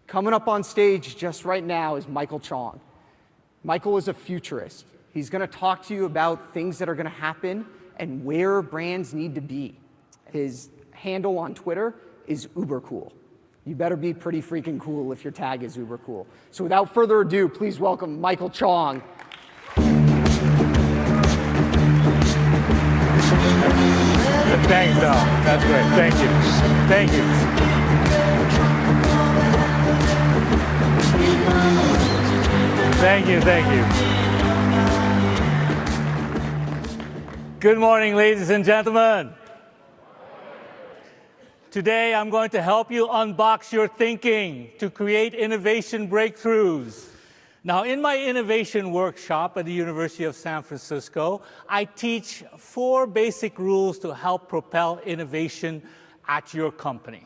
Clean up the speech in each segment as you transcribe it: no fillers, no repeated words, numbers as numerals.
Coming up on stage just right now is Michael Chong. Michael is a futurist. He's going to talk to you about things that are going to happen and where brands need to be. His handle on Twitter is ubercool. You better be pretty freaking cool if your tag is ubercool. So without further ado, please welcome Michael Chong. Thanks, Dom. That's great. Thank you. Thank you. Thank you. Thank you. Good morning, ladies and gentlemen. Today, I'm going to help you unbox your thinking to create innovation breakthroughs. Now, in my innovation workshop at the University of San Francisco, I teach 4 basic rules to help propel innovation at your company.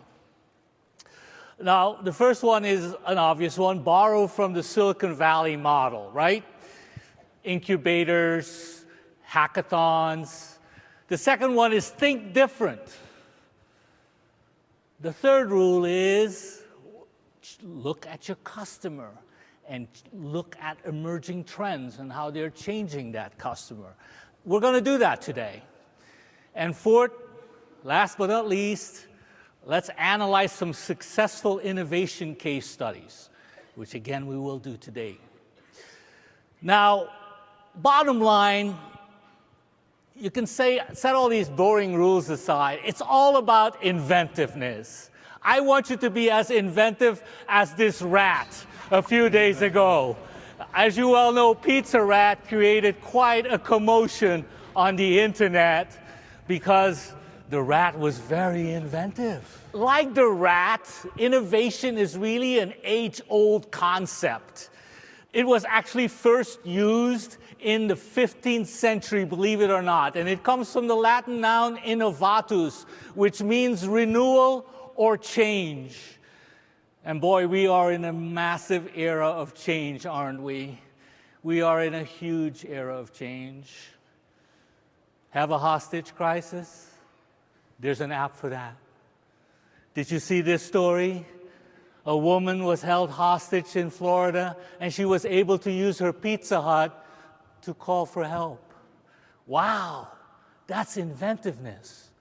Now, the first one is an obvious one, borrow from the Silicon Valley model, right? Incubators, hackathons. The second one is think different. The third rule is look at your customer and look at emerging trends and how they're changing that customer. We're going to do that today. And fourth, last but not least, let's analyze some successful innovation case studies, which again we will do today. Now, bottom line, you can set all these boring rules aside. It's all about inventiveness. I want you to be as inventive as this rat a few days ago. As you well know, Pizza Rat created quite a commotion on the internet because the rat was very inventive. Like the rat, innovation is really an age-old concept. It was actually first used in the 15th century, believe it or not, and it comes from the Latin noun innovatus, which means renewal or change. And boy, we are in a massive era of change, aren't we? We are in a huge era of change. Have a hostage crisis? There's an app for that. Did you see this story? A woman was held hostage in Florida, and she was able to use her Pizza Hut to call for help. Wow, that's inventiveness.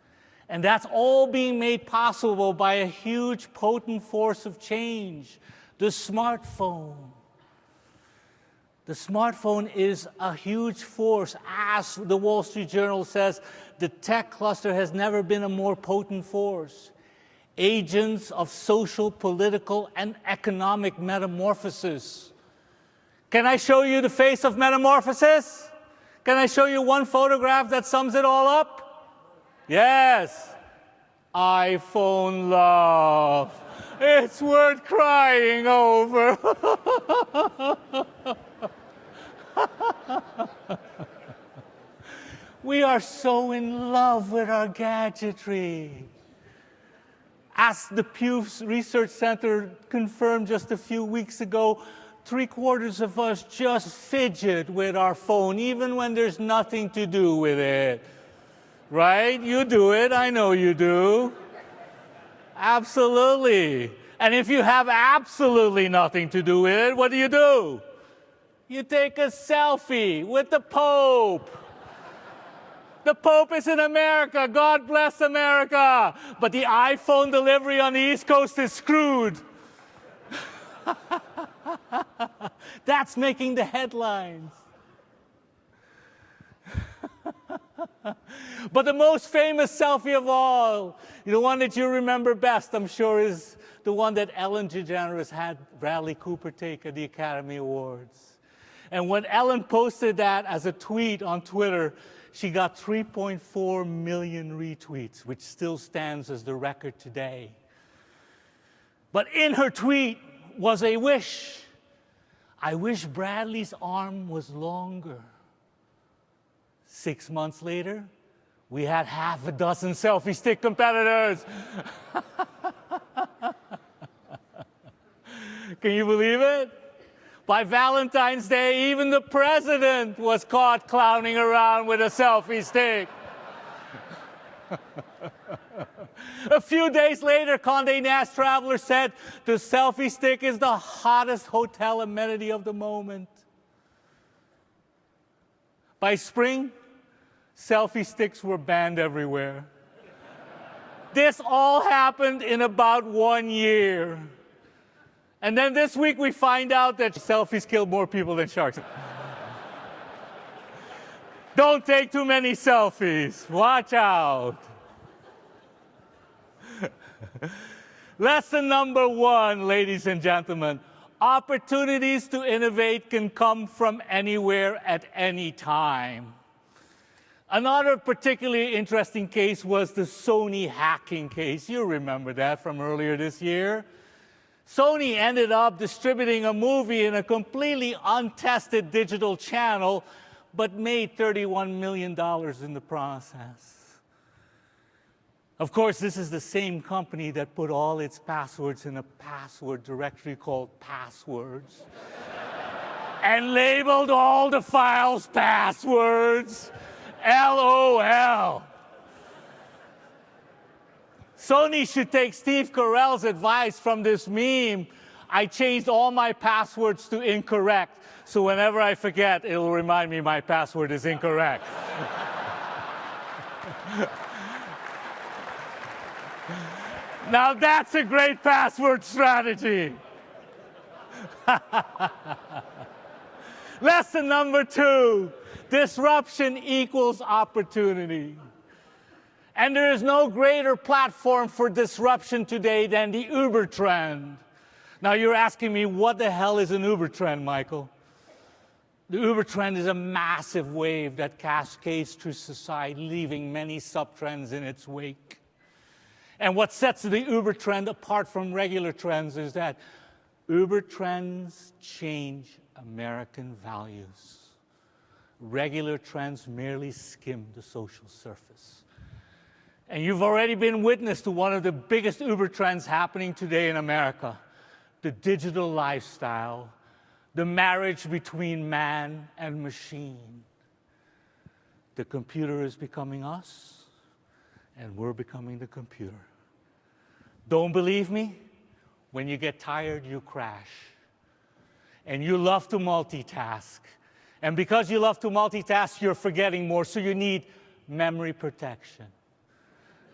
And that's all being made possible by a huge, potent force of change, the smartphone. The smartphone is a huge force. As the Wall Street Journal says, the tech cluster has never been a more potent force. Agents of social, political, and economic metamorphosis. Can I show you the face of metamorphosis? Can I show you one photograph that sums it all up? Yes, iPhone love. It's worth crying over. We are so in love with our gadgetry. As the Pew Research Center confirmed just a few weeks ago, 3/4 of us just fidget with our phone, even when there's nothing to do with it. Right? You do it. I know you do. Absolutely. And if you have absolutely nothing to do with it, what do? You take a selfie with the Pope. The Pope is in America. God bless America. But the iPhone delivery on the East Coast is screwed. That's making the headlines. But the most famous selfie of all, the one that you remember best, I'm sure, is the one that Ellen DeGeneres had Bradley Cooper take at the Academy Awards. And when Ellen posted that as a tweet on Twitter, she got 3.4 million retweets, which still stands as the record today. But in her tweet was a wish. I wish Bradley's arm was longer. 6 months later, we had half a dozen selfie stick competitors. Can you believe it? By Valentine's Day, even the president was caught clowning around with a selfie stick. A few days later, Condé Nast Traveler said the selfie stick is the hottest hotel amenity of the moment. By spring, selfie sticks were banned everywhere. This all happened in about 1 year. And then this week we find out that selfies kill more people than sharks. Don't take too many selfies. Watch out. Lesson number 1, ladies and gentlemen. Opportunities to innovate can come from anywhere at any time. Another particularly interesting case was the Sony hacking case. You remember that from earlier this year. Sony ended up distributing a movie in a completely untested digital channel, but made $31 million in the process. Of course, this is the same company that put all its passwords in a password directory called passwords and labeled all the files passwords. LOL. Sony should take Steve Carell's advice from this meme. I changed all my passwords to incorrect, so whenever I forget, it'll remind me my password is incorrect. Now that's a great password strategy. Lesson number 2, disruption equals opportunity. And there is no greater platform for disruption today than the Uber trend. Now you're asking me, what the hell is an Uber trend, Michael? The Uber trend is a massive wave that cascades through society, leaving many sub-trends in its wake. And what sets the Uber trend apart from regular trends is that Uber trends change American values. Regular trends merely skim the social surface. And you've already been witness to one of the biggest Uber trends happening today in America, the digital lifestyle, the marriage between man and machine. The computer is becoming us, and we're becoming the computer. Don't believe me? When you get tired, you crash. And you love to multitask. And because you love to multitask, you're forgetting more, so you need memory protection.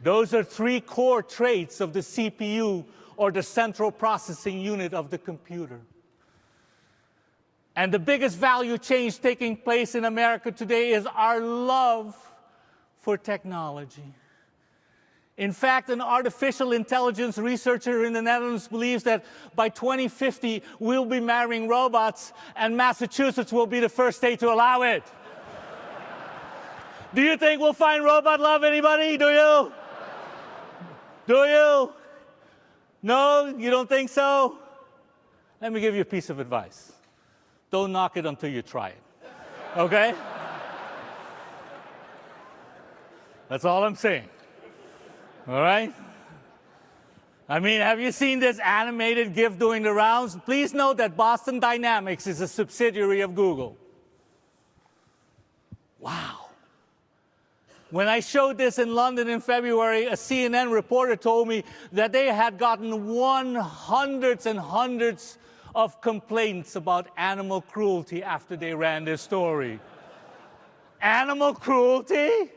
Those are 3 core traits of the CPU, or the central processing unit of the computer. And the biggest value change taking place in America today is our love for technology. In fact, an artificial intelligence researcher in the Netherlands believes that by 2050, we'll be marrying robots, and Massachusetts will be the first state to allow it. Do you think we'll find robot love, anybody? Do you? Do you? No? You don't think so? Let me give you a piece of advice. Don't knock it until you try it. Okay? That's all I'm saying. All right? I mean, have you seen this animated GIF doing the rounds? Please note that Boston Dynamics is a subsidiary of Google. Wow. When I showed this in London in February, a CNN reporter told me that they had gotten hundreds and hundreds of complaints about animal cruelty after they ran this story. Animal cruelty?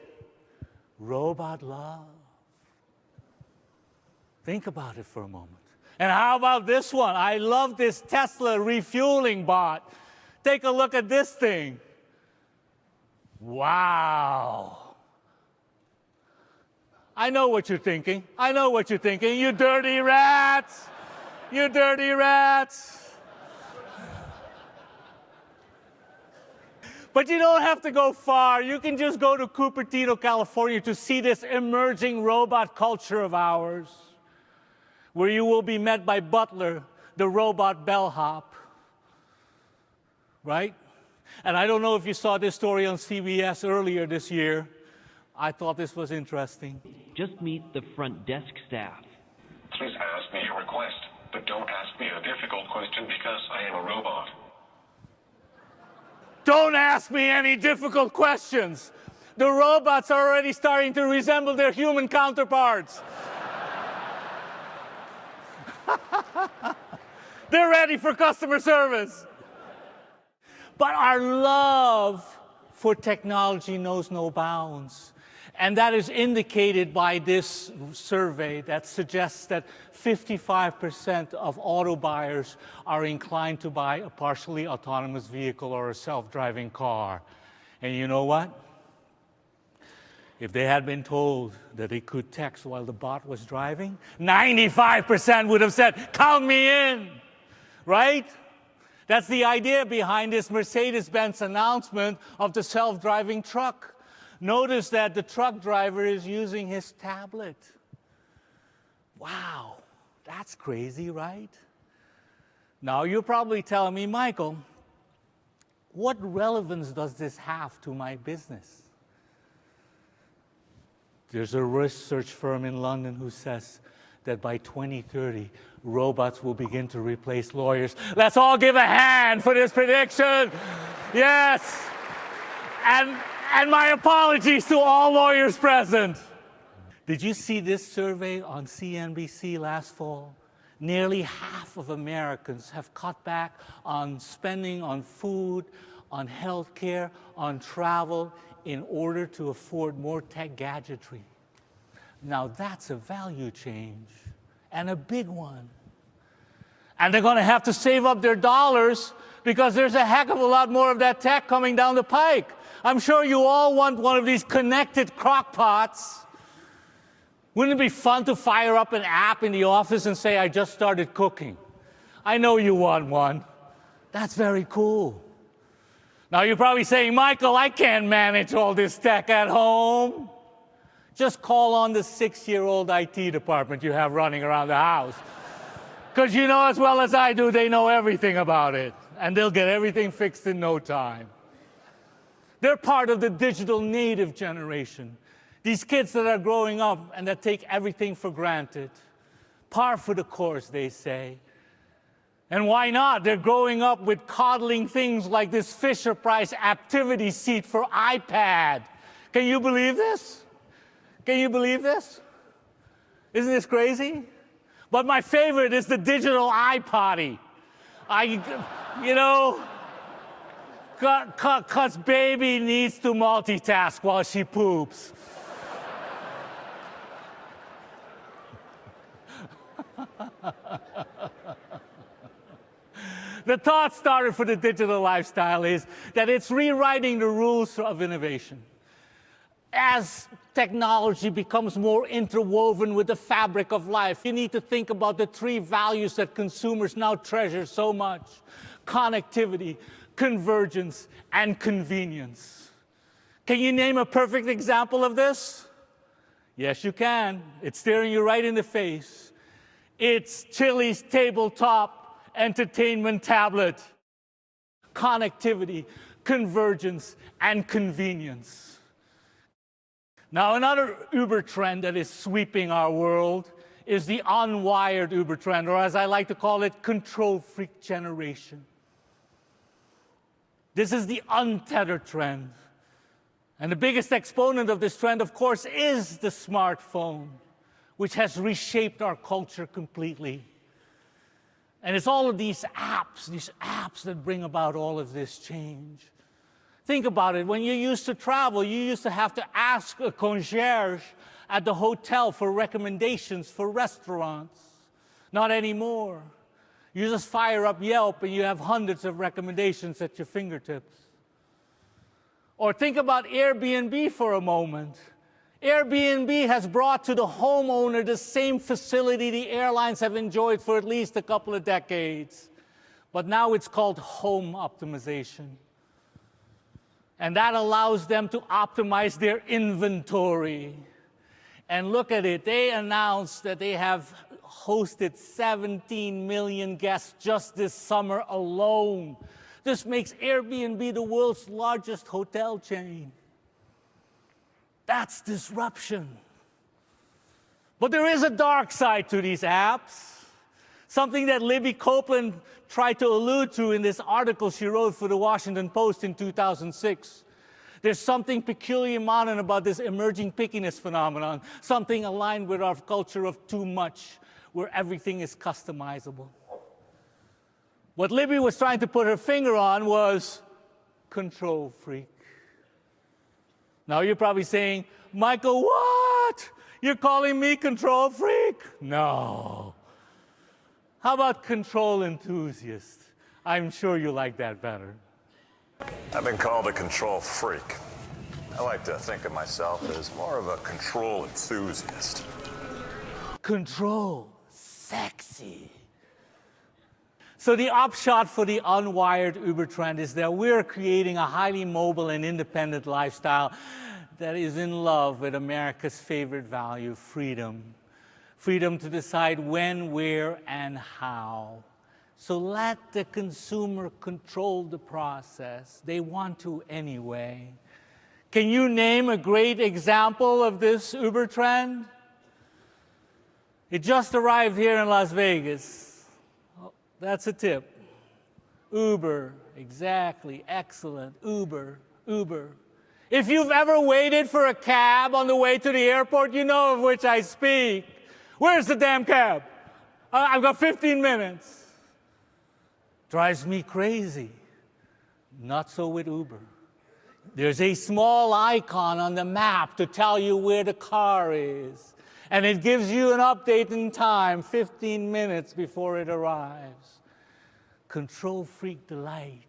Robot love. Think about it for a moment. And how about this one? I love this Tesla Refueling Bot. Take a look at this thing. Wow. I know what you're thinking. I know what you're thinking. You dirty rats. You dirty rats. But you don't have to go far. You can just go to Cupertino, California to see this emerging robot culture of ours, where you will be met by Butler, the robot bellhop, right? And I don't know if you saw this story on CBS earlier this year. I thought this was interesting. Just meet the front desk staff. Please ask me your request, but don't ask me a difficult question because I am a robot. Don't ask me any difficult questions. The robots are already starting to resemble their human counterparts. They're ready for customer service. But our love for technology knows no bounds. And that is indicated by this survey that suggests that 55% of auto buyers are inclined to buy a partially autonomous vehicle or a self-driving car. And you know what? If they had been told that they could text while the bot was driving, 95% would have said, "Count me in," right? That's the idea behind this Mercedes-Benz announcement of the self-driving truck. Notice that the truck driver is using his tablet. Wow, that's crazy, right? Now, you're probably telling me, Michael, what relevance does this have to my business? There's a research firm in London who says that by 2030, robots will begin to replace lawyers. Let's all give a hand for this prediction. Yes. And my apologies to all lawyers present. Did you see this survey on CNBC last fall? Nearly half of Americans have cut back on spending on food, on health care, on travel in order to afford more tech gadgetry. Now that's a value change, and a big one. And they're going to have to save up their dollars because there's a heck of a lot more of that tech coming down the pike. I'm sure you all want one of these connected crock pots. Wouldn't it be fun to fire up an app in the office and say, "I just started cooking"? I know you want one. That's very cool. Now you're probably saying, "Michael, I can't manage all this tech at home." Just call on the 6-year-old IT department you have running around the house. Because you know as well as I do, they know everything about it. And they'll get everything fixed in no time. They're part of the digital native generation. These kids that are growing up and that take everything for granted. Par for the course, they say. And why not? They're growing up with coddling things like this Fisher-Price activity seat for iPad. Can you believe this? Can you believe this? Isn't this crazy? But my favorite is the digital iPotty. You know, because baby needs to multitask while she poops. The thought starter for the digital lifestyle is that it's rewriting the rules of innovation. As technology becomes more interwoven with the fabric of life, you need to think about the 3 values that consumers now treasure so much: connectivity, convergence, and convenience. Can you name a perfect example of this? Yes, you can. It's staring you right in the face. It's Chili's tabletop entertainment tablet. Connectivity, convergence, and convenience. Now, another Uber trend that is sweeping our world is the unwired Uber trend, or as I like to call it, control freak generation. This is the untethered trend. And the biggest exponent of this trend, of course, is the smartphone, which has reshaped our culture completely. And it's all of these apps that bring about all of this change. Think about it. When you used to travel, you used to have to ask a concierge at the hotel for recommendations for restaurants. Not anymore. You just fire up Yelp and you have hundreds of recommendations at your fingertips. Or think about Airbnb for a moment. Airbnb has brought to the homeowner the same facility the airlines have enjoyed for at least a couple of decades. But now it's called home optimization. And that allows them to optimize their inventory. And look at it, they announced that they have hosted 17 million guests just this summer alone. This makes Airbnb the world's largest hotel chain. That's disruption. But there is a dark side to these apps. Something that Libby Copeland tried to allude to in this article she wrote for the Washington Post in 2006. There's something peculiar modern about this emerging pickiness phenomenon, something aligned with our culture of too much, where everything is customizable. What Libby was trying to put her finger on was control freak. Now you're probably saying, Michael, what? You're calling me control freak? No. How about control enthusiast? I'm sure you like that better. I've been called a control freak. I like to think of myself as more of a control enthusiast. Control, sexy. So the upshot for the unwired Uber trend is that we're creating a highly mobile and independent lifestyle that is in love with America's favorite value, freedom. Freedom to decide when, where, and how. So let the consumer control the process. They want to anyway. Can you name a great example of this Uber trend? It just arrived here in Las Vegas. Oh, that's a tip. Uber, exactly, excellent. Uber, Uber. If you've ever waited for a cab on the way to the airport, you know of which I speak. Where's the damn cab? I've got 15 minutes. Drives me crazy. Not so with Uber. There's a small icon on the map to tell you where the car is. And it gives you an update in time, 15 minutes before it arrives. Control freak delight.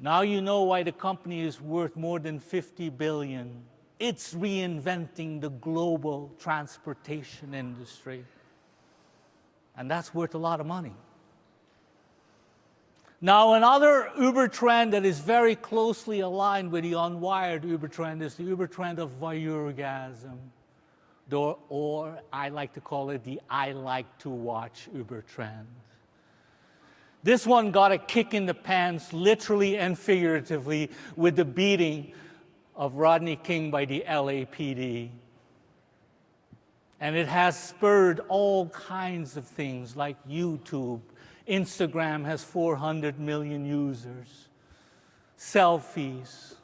Now you know why the company is worth more than $50 billion. It's reinventing the global transportation industry. And that's worth a lot of money. Now, another Uber trend that is very closely aligned with the unwired Uber trend is the Uber trend of voyeurgasm, or I like to call it the I like to watch Uber trend. This one got a kick in the pants, literally and figuratively, with the beating of Rodney King by the LAPD. And it has spurred all kinds of things like YouTube. Instagram has 400 million users. Selfies.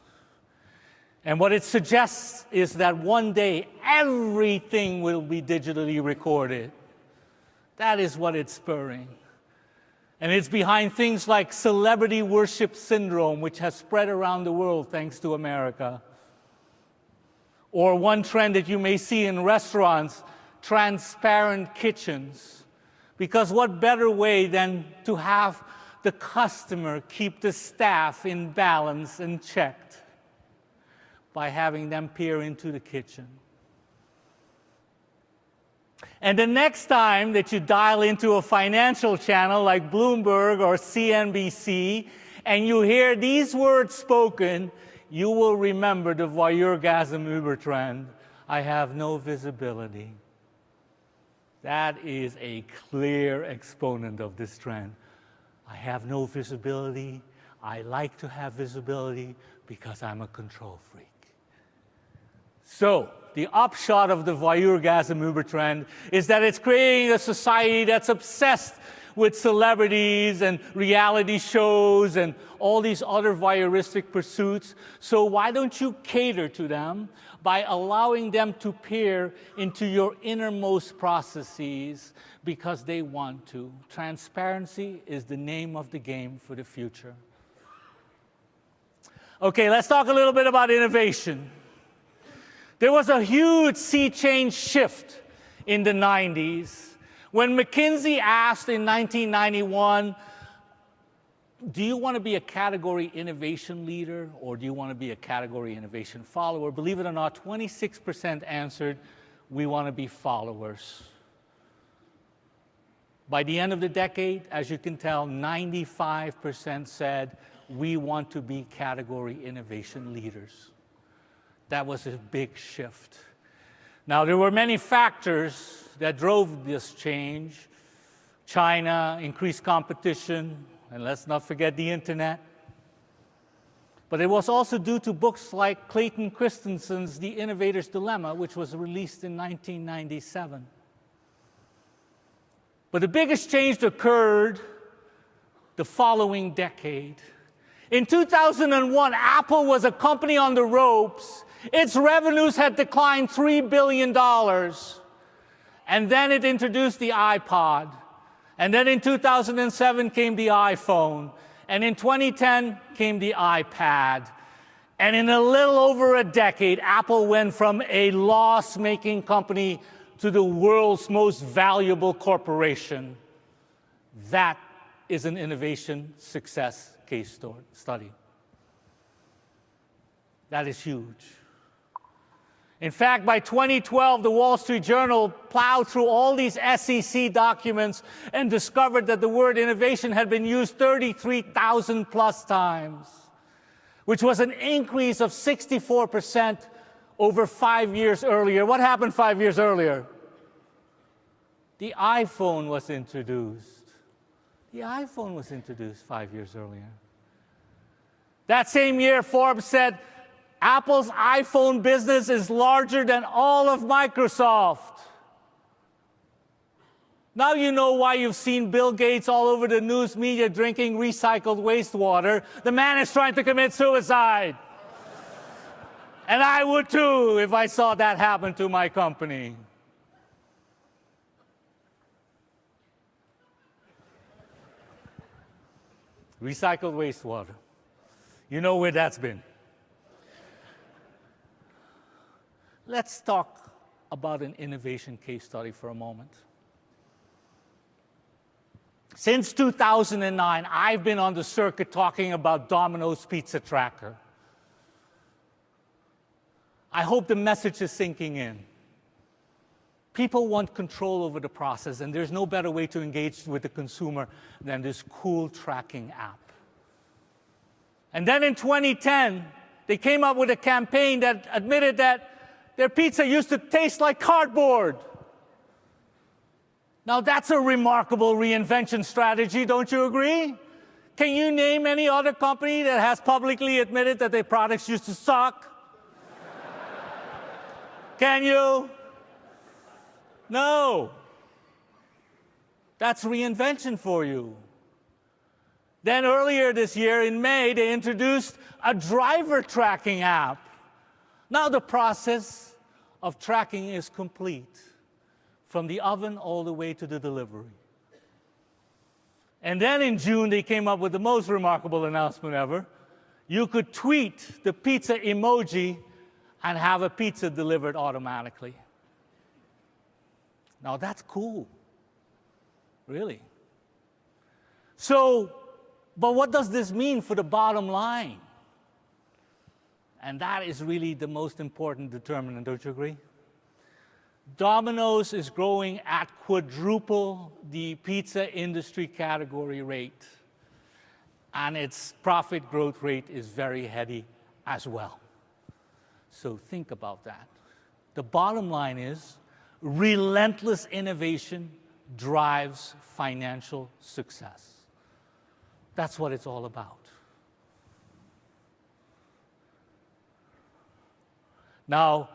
And what it suggests is that one day everything will be digitally recorded. That is what it's spurring. And it's behind things like celebrity worship syndrome, which has spread around the world thanks to America. Or one trend that you may see in restaurants, transparent kitchens. Because what better way than to have the customer keep the staff in balance and checked by having them peer into the kitchen. And the next time that you dial into a financial channel like Bloomberg or CNBC and you hear these words spoken, you will remember the voyeurgasm Uber trend. I have no visibility. That is a clear exponent of this trend. I have no visibility. I like to have visibility because I'm a control freak. So, the upshot of the voyeurgasm Uber trend is that it's creating a society that's obsessed with celebrities and reality shows and all these other voyeuristic pursuits. So why don't you cater to them by allowing them to peer into your innermost processes because they want to. Transparency is the name of the game for the future. Okay, let's talk a little bit about innovation. There was a huge sea change shift in the 90s when McKinsey asked in 1991, do you want to be a category innovation leader or do you want to be a category innovation follower? Believe it or not, 26% answered, we want to be followers. By the end of the decade, as you can tell, 95% said, we want to be category innovation leaders. That was a big shift. Now, there were many factors that drove this change. China, increased competition, and let's not forget the internet. But it was also due to books like Clayton Christensen's The Innovator's Dilemma, which was released in 1997. But the biggest change occurred the following decade. In 2001, Apple was a company on the ropes. Its revenues had declined $3 billion. And then it introduced the iPod. And then in 2007 came the iPhone. And in 2010 came the iPad. And in a little over a decade, Apple went from a loss-making company to the world's most valuable corporation. That is an innovation success case study. That is huge. In fact, by 2012, the Wall Street Journal plowed through all these SEC documents and discovered that the word innovation had been used 33,000 plus times, which was an increase of 64% over 5 years earlier. What happened 5 years earlier? The iPhone was introduced. The iPhone was introduced 5 years earlier. That same year, Forbes said, Apple's iPhone business is larger than all of Microsoft. Now you know why you've seen Bill Gates all over the news media drinking recycled wastewater. The man is trying to commit suicide. And I would too if I saw that happen to my company. Recycled wastewater. You know where that's been. Let's talk about an innovation case study for a moment. Since 2009, I've been on the circuit talking about Domino's Pizza Tracker. I hope the message is sinking in. People want control over the process, and there's no better way to engage with the consumer than this cool tracking app. And then in 2010, they came up with a campaign that admitted that their pizza used to taste like cardboard. Now that's a remarkable reinvention strategy, don't you agree? Can you name any other company that has publicly admitted that their products used to suck? Can you? No. That's reinvention for you. Then earlier this year, in May, they introduced a driver tracking app. Now the process of tracking is complete, from the oven all the way to the delivery. And then in June, they came up with the most remarkable announcement ever. You could tweet the pizza emoji and have a pizza delivered automatically. Now that's cool, really. So, but what does this mean for the bottom line? And that is really the most important determinant, don't you agree? Domino's is growing at quadruple the pizza industry category rate. And its profit growth rate is very heady as well. So think about that. The bottom line is, relentless innovation drives financial success. That's what it's all about. Now,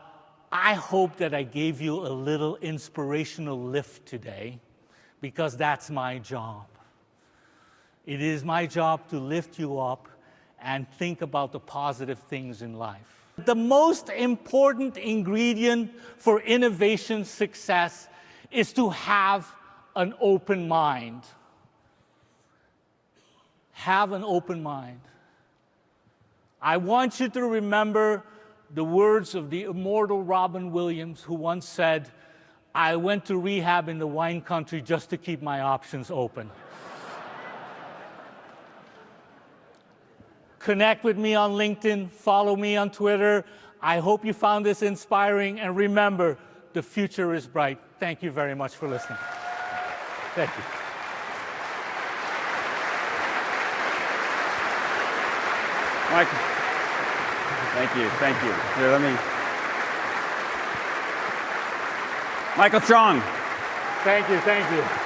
I hope that I gave you a little inspirational lift today, because that's my job. It is my job to lift you up and think about the positive things in life. The most important ingredient for innovation success is to have an open mind. Have an open mind. I want you to remember the words of the immortal Robin Williams, who once said, "I went to rehab in the wine country just to keep my options open." Connect with me on LinkedIn, follow me on Twitter. I hope you found this inspiring, and remember, the future is bright. Thank you very much for listening. Thank you. Michael. Thank you, thank you. Here, let me. Michael Chong. Thank you, thank you.